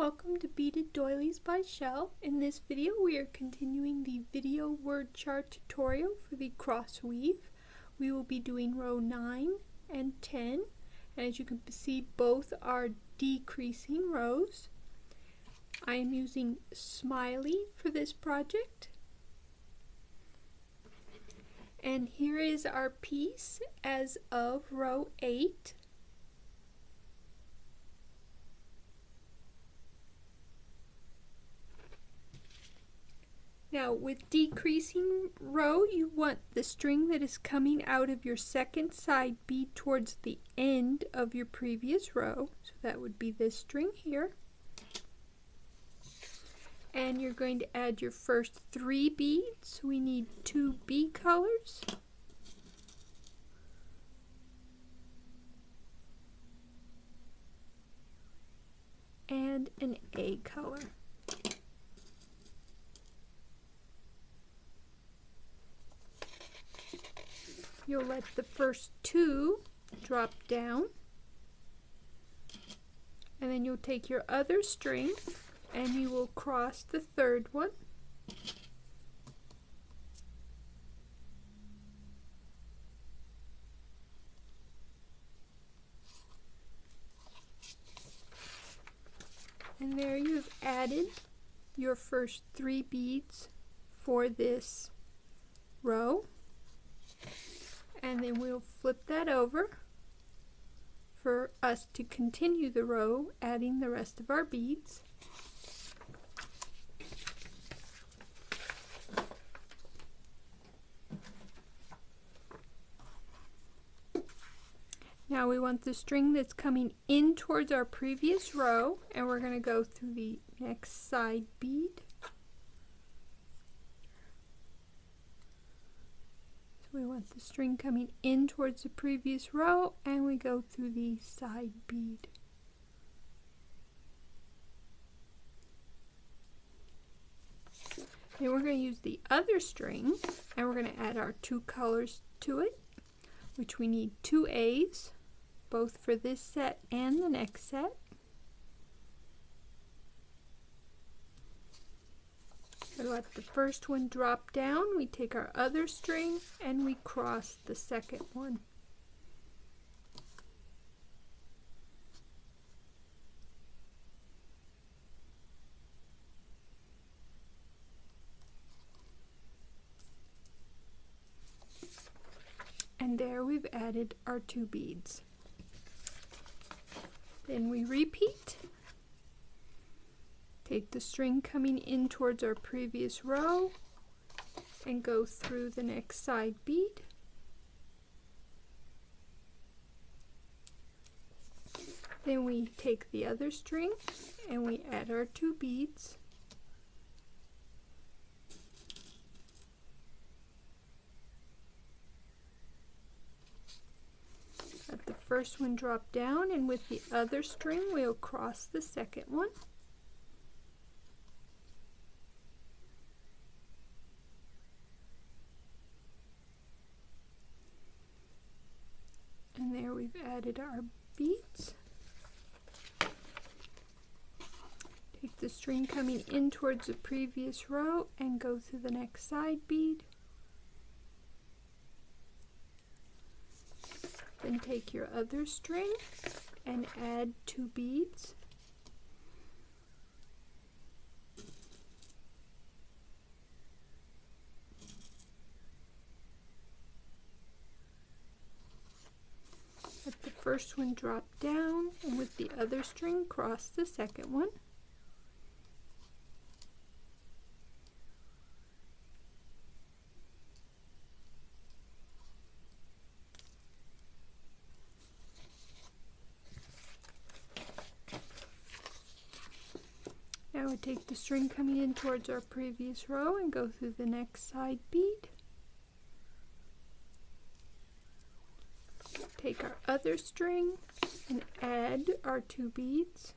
Welcome to Beaded Doilies by Shell. In this video we are continuing the video word chart tutorial for the cross weave. We will be doing row 9 and 10, and as you can see both are decreasing rows. I am using Smiley for this project. And here is our piece as of row 8. Now with decreasing row, you want the string that is coming out of your second side bead towards the end of your previous row. So that would be this string here. And you're going to add your first 3 beads. We need 2 B colors. And an A color. You'll let the first 2 drop down, and then you'll take your other string and you will cross the third one, and there you've added your first 3 beads for this row. And then we'll flip that over for us to continue the row, adding the rest of our beads. Now we want the string that's coming in towards our previous row, and we're going to go through the next side bead. We want the string coming in towards the previous row, and we go through the side bead. Then we're going to use the other string, and we're going to add our 2 colors to it, which we need 2 A's, both for this set and the next set. Let the first one drop down, we take our other string and we cross the second one. And there we've added our 2 beads. Then we repeat. Take the string coming in towards our previous row and go through the next side bead. Then we take the other string and we add our 2 beads. Let the first one drop down, and with the other string we'll cross the second one. And there we've added our beads. Take the string coming in towards the previous row and go through the next side bead. Then take your other string and add 2 beads. Let the first one drop down, and with the other string cross the second one. Now we take the string coming in towards our previous row and go through the next side bead. Take our other string and add our 2 beads.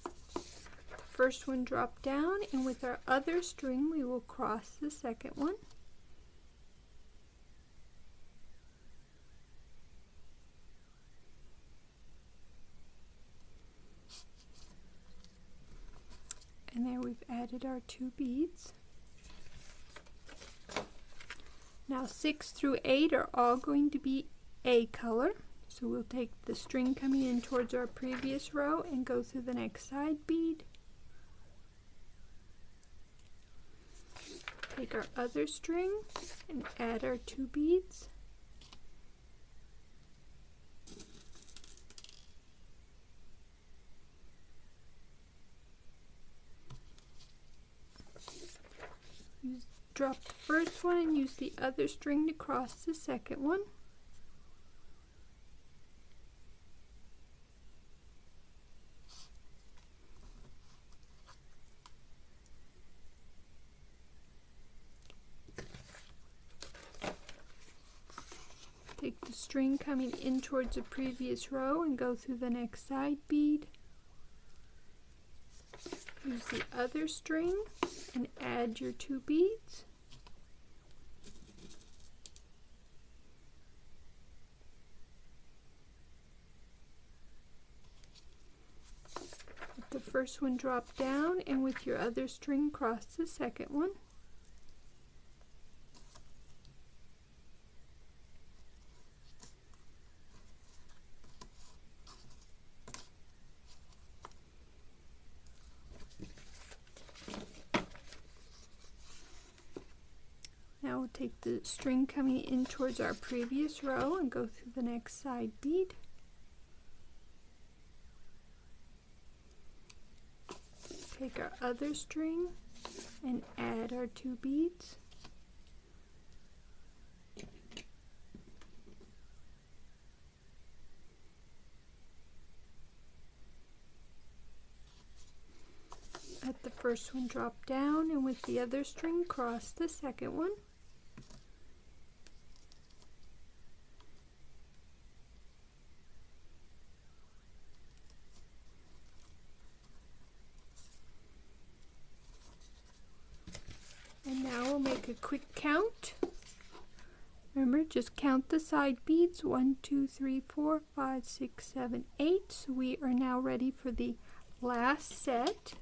The first one drop down, and with our other string we will cross the second one. And there we've added our 2 beads. Now 6 through 8 are all going to be a color. So we'll take the string coming in towards our previous row and go through the next side bead. Take our other string and add our 2 beads. Drop the first one and use the other string to cross the second one. Take the string coming in towards the previous row and go through the next side bead. Use the other string and add your 2 beads. Let the first one drop down and with your other string cross the second one. Now we'll take the string coming in towards our previous row and go through the next side bead. Take our other string and add our 2 beads. Let the first one drop down and with the other string cross the second one. And now we'll make a quick count. Remember, just count the side beads. 1, 2, 3, 4, 5, 6, 7, 8. So we are now ready for the last set.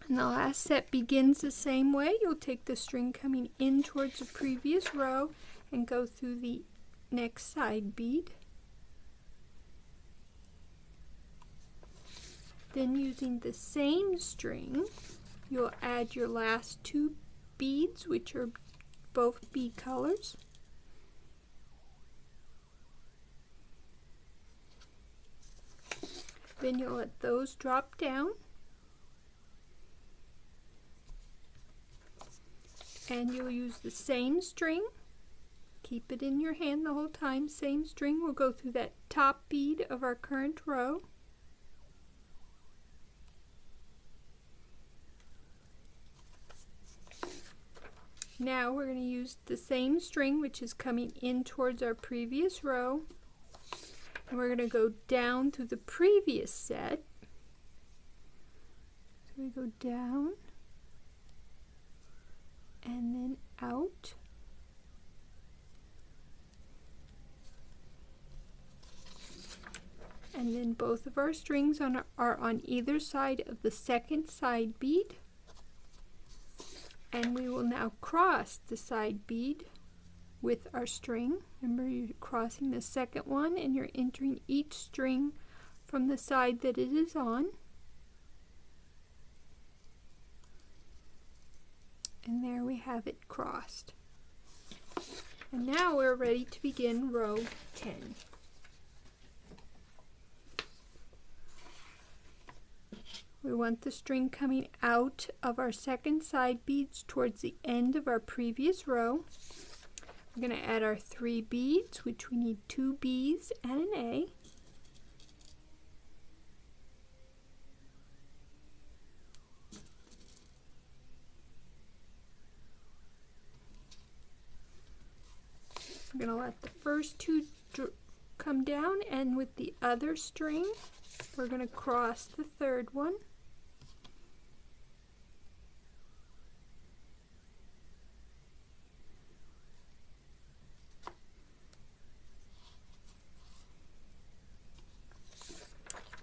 And the last set begins the same way. You'll take the string coming in towards the previous row and go through the next side bead. Then using the same string, you'll add your last 2 beads, which are both B colors. Then you'll let those drop down. And you'll use the same string. Keep it in your hand the whole time. Same string. We'll go through that top bead of our current row. Now we're going to use the same string, which is coming in towards our previous row, and we're going to go down through the previous set. So we go down and then out. And then both of our strings are on either side of the second side bead. And we will now cross the side bead with our string. Remember, you're crossing the second one and you're entering each string from the side that it is on. And there we have it crossed. And now we're ready to begin row 10. We want the string coming out of our second side beads towards the end of our previous row. We're going to add our 3 beads, which we need 2 B's and an A. We're going to let the first 2 come down, and with the other string, we're going to cross the third one.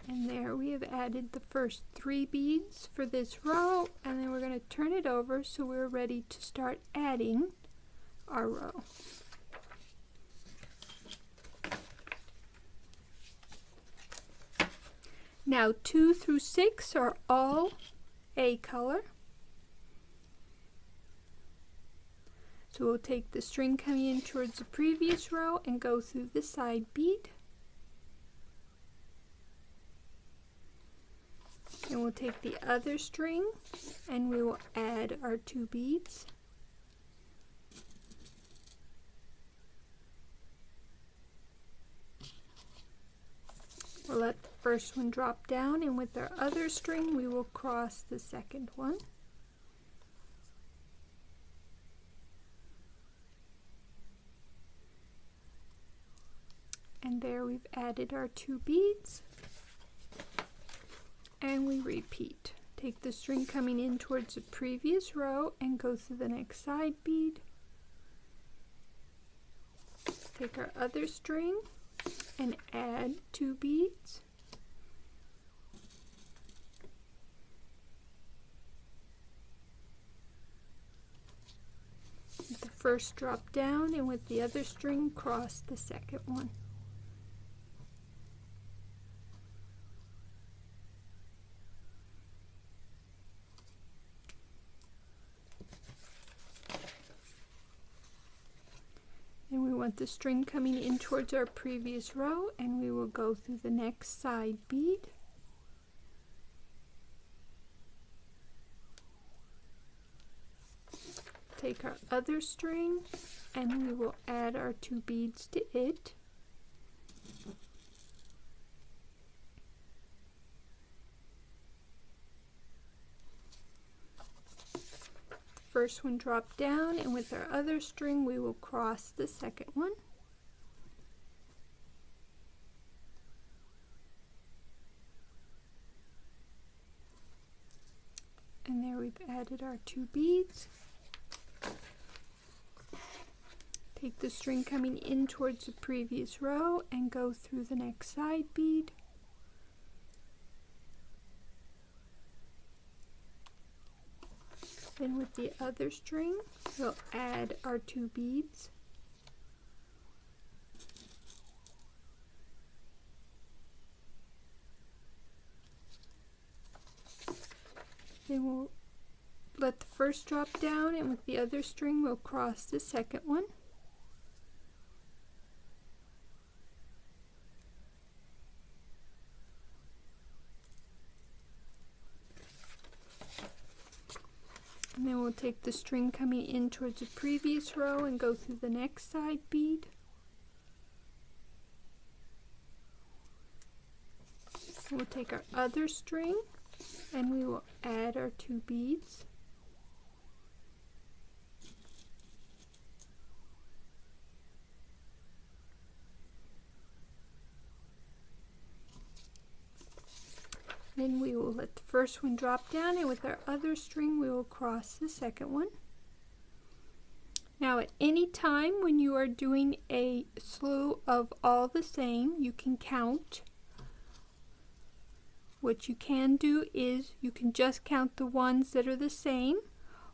And there we have added the first 3 beads for this row, and then we're going to turn it over so we're ready to start adding our row. Now 2 through 6 are all A color. So we'll take the string coming in towards the previous row and go through the side bead. And we'll take the other string and we will add our 2 beads. We'll let the first one drop down, and with our other string we will cross the second one. And there we've added our 2 beads. And we repeat. Take the string coming in towards the previous row and go through the next side bead. Take our other string and add 2 beads. Let the first drop down, and with the other string cross the second one. And we want the string coming in towards our previous row, and we will go through the next side bead. Take our other string and we will add our 2 beads to it. First one drop down, and with our other string we will cross the second one. And there we've added our 2 beads. Take the string coming in towards the previous row and go through the next side bead. Then with the other string, we'll add our 2 beads. Then we'll let the first drop down, and with the other string, we'll cross the second one. And then we'll take the string coming in towards the previous row and go through the next side bead. We'll take our other string and we will add our 2 beads. Then we will let the first one drop down, and with our other string we will cross the second one. Now at any time when you are doing a slew of all the same, you can count. What you can do is you can just count the ones that are the same,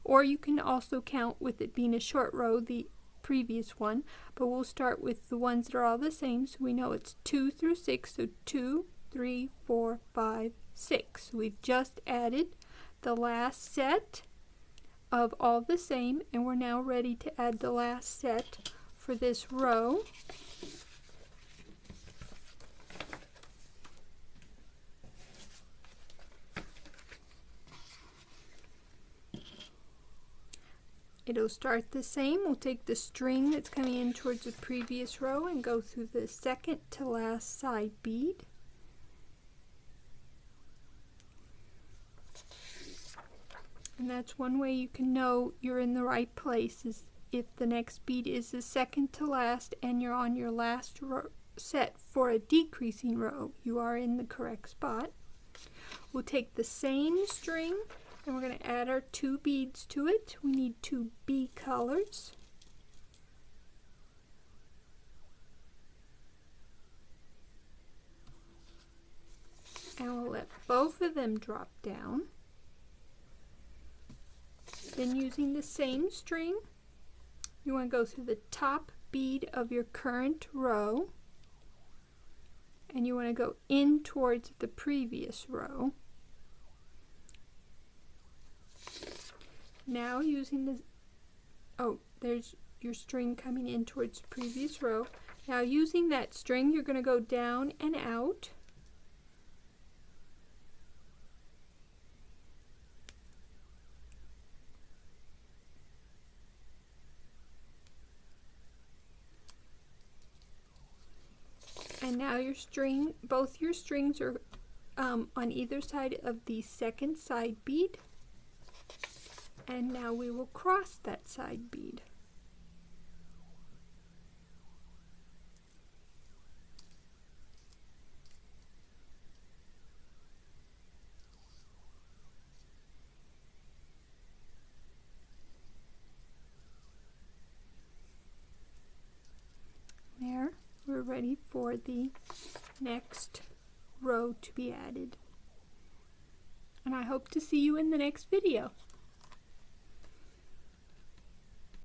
or you can also count, with it being a short row, the previous one, but we'll start with the ones that are all the same, so we know it's 2 through 6, so 2, 3, 4, 5, 6. We've just added the last set of all the same, and we're now ready to add the last set for this row. It'll start the same. We'll take the string that's coming in towards the previous row and go through the second to last side bead. And that's one way you can know you're in the right place, is if the next bead is the second to last and you're on your last set for a decreasing row, you are in the correct spot. We'll take the same string and we're going to add our 2 beads to it. We need 2 B colors. And we'll let both of them drop down. Then using the same string, you want to go through the top bead of your current row, and you want to go in towards the previous row. Now using the, there's your string coming in towards the previous row. Now using that string, you're going to go down and out. And now your string, both your strings are on either side of the second side bead. And now we will cross that side bead. There, we're ready for the next row to be added. And I hope to see you in the next video.